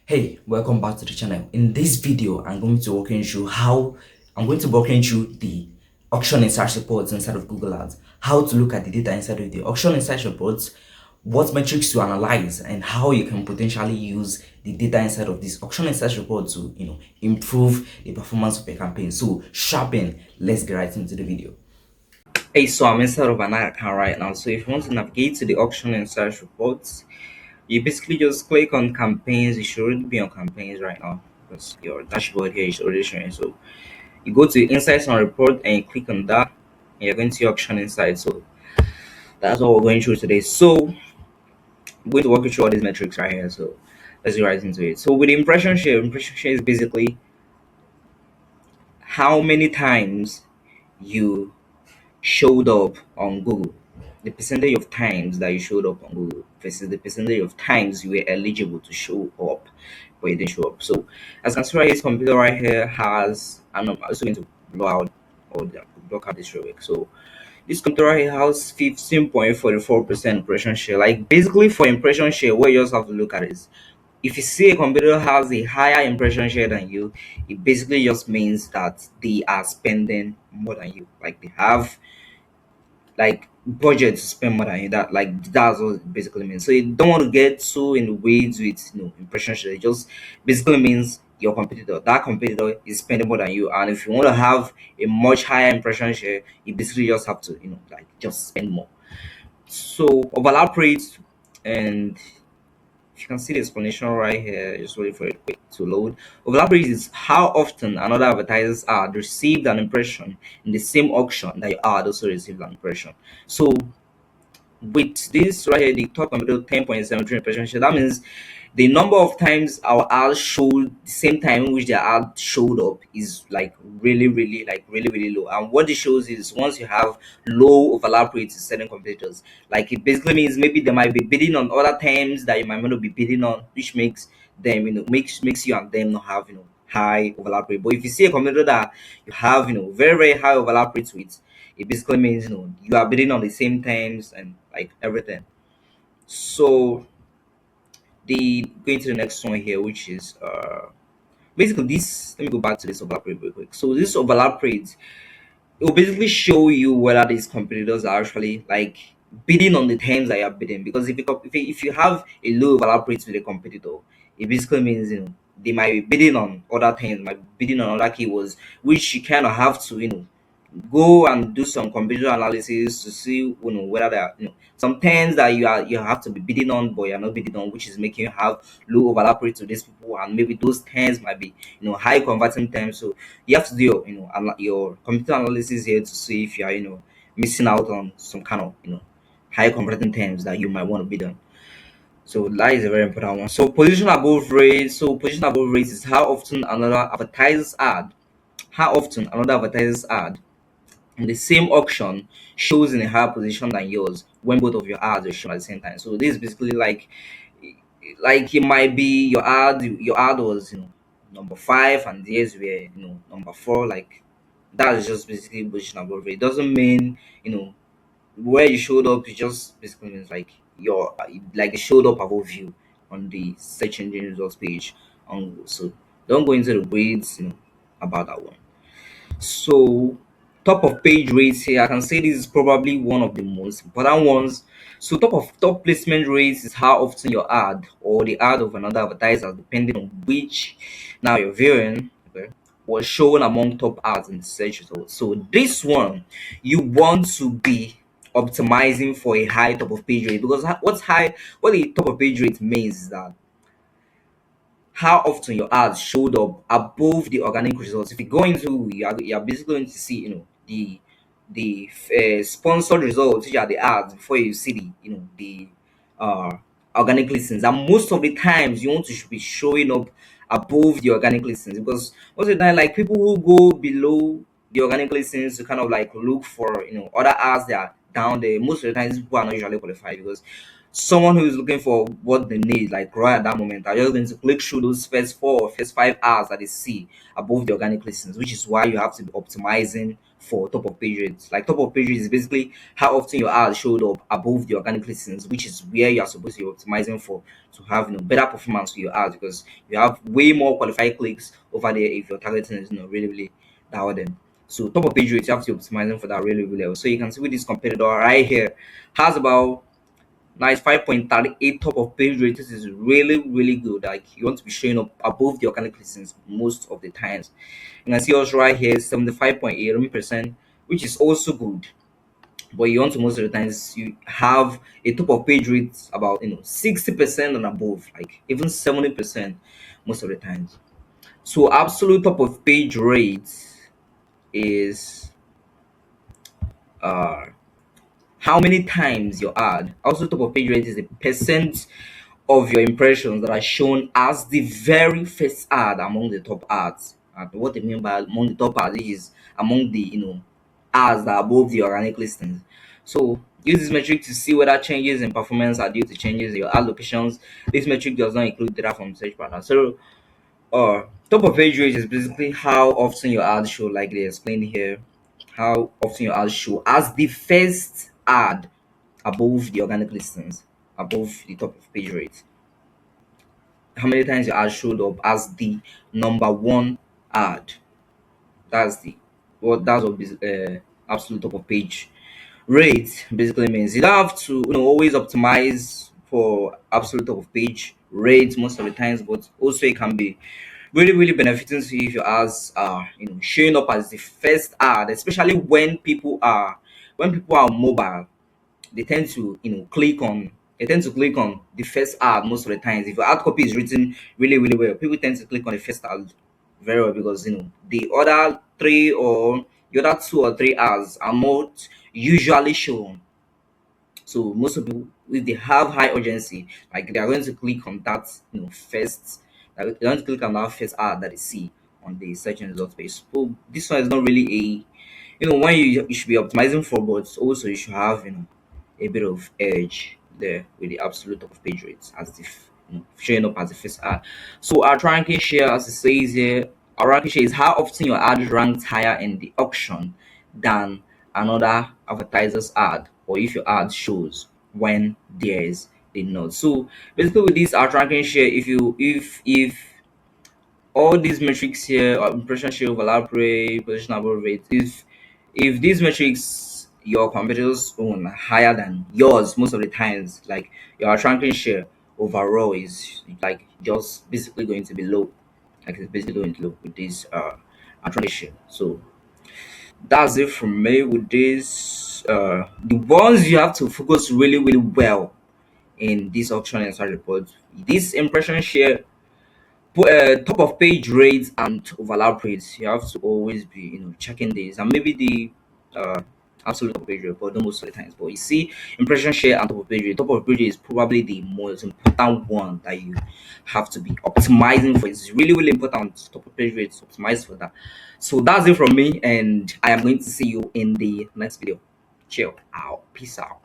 Hey, welcome back to the channel. In this video, I'm going to walk you through the auction insights reports inside of Google Ads, how to look at the data inside of the auction insights reports, what metrics to analyze, and how you can potentially use the data inside of this auction insights report to improve the performance of your campaign. So sharpen, let's get right into the video. Hey, so I'm inside of an account right now. So if you want to navigate to the auction insights reports, you basically just click on campaigns. You should already be on campaigns right now because your dashboard here is already showing. So you go to insights and report and you click on that, and you're going to your auction insights. So that's what we're going through today. So I'm going to walk you through all these metrics right here. So let's get right into it. So with impression share is basically how many times you showed up on Google, the percentage of times that you showed up on Google versus the percentage of times you were eligible to show up, but you didn't show up. So, as you can see, right, this computer right here has, and I'm also going to block out this real quick. So, this computer right here has 15.44% impression share. Like, basically, for impression share, what you just have to look at is if you see a computer has a higher impression share than you, it basically just means that they are spending more than you. Like, they have like budget to spend more than you. That's what it basically means. So you don't want to get too in the weeds with impression share. It just basically means your competitor, that competitor is spending more than you, and if you want to have a much higher impression share, you basically just have to like just spend more. So overlap rates, and if you can see the explanation right here, just wait for it quick to load. Overlap rate is how often another advertiser's ad received an impression in the same auction that your ad also received an impression. So with this right here, the top computer 10.73 impression share, that means the number of times our ad showed the same time in which the ad showed up is like really low. And what it shows is once you have low overlap rates in certain competitors, like it basically means maybe they might be bidding on other terms that you might not be bidding on, which makes them makes you and them not have high overlap rate. But if you see a competitor that you have very high overlap rates with, it basically means you are bidding on the same terms and like everything. So the going to the next one here, which is basically this. Let me go back to this overlap rate real quick. So this overlap rate, it will basically show you whether these competitors are actually like bidding on the terms that you're bidding. Because if you have a low overlap rate with a competitor, it basically means they might be bidding on other things, might be bidding on other keywords, which you kind of have to go and do some computer analysis to see whether there are some terms that you have to be bidding on but you're not bidding on, which is making you have low overlap rate to these people, and maybe those terms might be high converting terms. So you have to do your your computer analysis here to see if you are missing out on some kind of high converting terms that you might want to bid on. So that is a very important one. So position above rate. So position above rate is how often another advertiser's ad in the same auction shows in a higher position than yours when both of your ads are shown at the same time. So this is basically like it might be your ad was number five and theirs were number four. Like that is just basically position above rate. It doesn't mean where you showed up. It just basically means like your like it showed up above you on the search engine results page on Google. So don't go into the grades about that one. So, top of page rates here, I can say this is probably one of the most important ones. So, top placement rates is how often your ad or the ad of another advertiser, depending on which now you're viewing, okay, was shown among top ads in the search results. So, this one you want to be optimizing for a high top of page rate, because what the top of page rate means is that how often your ads showed up above the organic results. If you go into, you're basically going to see, the sponsored results, which are the ads, before you see the uh organic listings. And most of the times, you want to be showing up above the organic listings, because most of the time, like people who go below the organic listings to kind of like look for other ads that are down there. Most of the times, people are not usually qualified because someone who is looking for what they need, like right at that moment, are just going to click through those first 5 hours that they see above the organic listings, which is why you have to be optimizing for top of page rates. Like top of page rates is basically how often your ad showed up above the organic listings, which is where you are supposed to be optimizing for to have better performance for your ads, because you have way more qualified clicks over there if your targeting is really really dialed in. So top of page rates, you have to be optimizing for that really really well. So you can see with this competitor right here has about nice 5.38 top of page rate. This is really, really good. Like you want to be showing up above the organic listings most of the times. You can see us right here, 75.8%, which is also good. But you want to most of the times you have a top of page rate about 60% and above, like even 70% most of the times. So absolute top of page rate is uh how many times your ad. Also top of page rate is the percent of your impressions that are shown as the very first ad among the top ads. And what I mean by among the top ads is among the ads that are above the organic listings. So use this metric to see whether changes in performance are due to changes in your ad locations. This metric does not include data from search patterns. So top of page rate is basically how often your ads show, like they explained here, how often your ads show as the first ad above the organic listings, above the top of page rate. How many times your ad showed up as the number one ad. That's the that's what absolute top of page rate basically means. You don't have to always optimize for absolute top of page rate most of the times, but also it can be really really benefiting to you if your ads are showing up as the first ad, especially when people are mobile. They tend to click on the first ad most of the times. If your ad copy is written really really well, people tend to click on the first ad very well, because the other two or three ads are not usually shown. So most of people, if they have high urgency, like they are going to click on that first, they're going to click on that first ad that they see on the search and result page. So this one is not really a when you should be optimizing for, but also you should have a bit of edge there with the absolute top of page rates as the showing up as the first ad. So our ranking share, as it says here, our ranking share is how often your ad ranks higher in the auction than another advertiser's ad, or if your ad shows when there is a node. So basically with this our ranking share, if all these metrics here, impression share, overlap rate, positionable rate, if these metrics your competitors own are higher than yours most of the times, like your ranking share overall is like just basically going to be low, like it's basically going to low with this ranking share. So that's it from me with this. The ones you have to focus really really well in this auction and search report, this impression share, top of page rates and overlap rates. You have to always be checking this, and maybe the absolute top of page rate, but not most of the times. But you see, impression share and top of page rate. Top of page rate is probably the most important one that you have to be optimizing for. It's really really important. Top of page rate, optimize for that. So that's it from me, and I am going to see you in the next video. Chill out, peace out.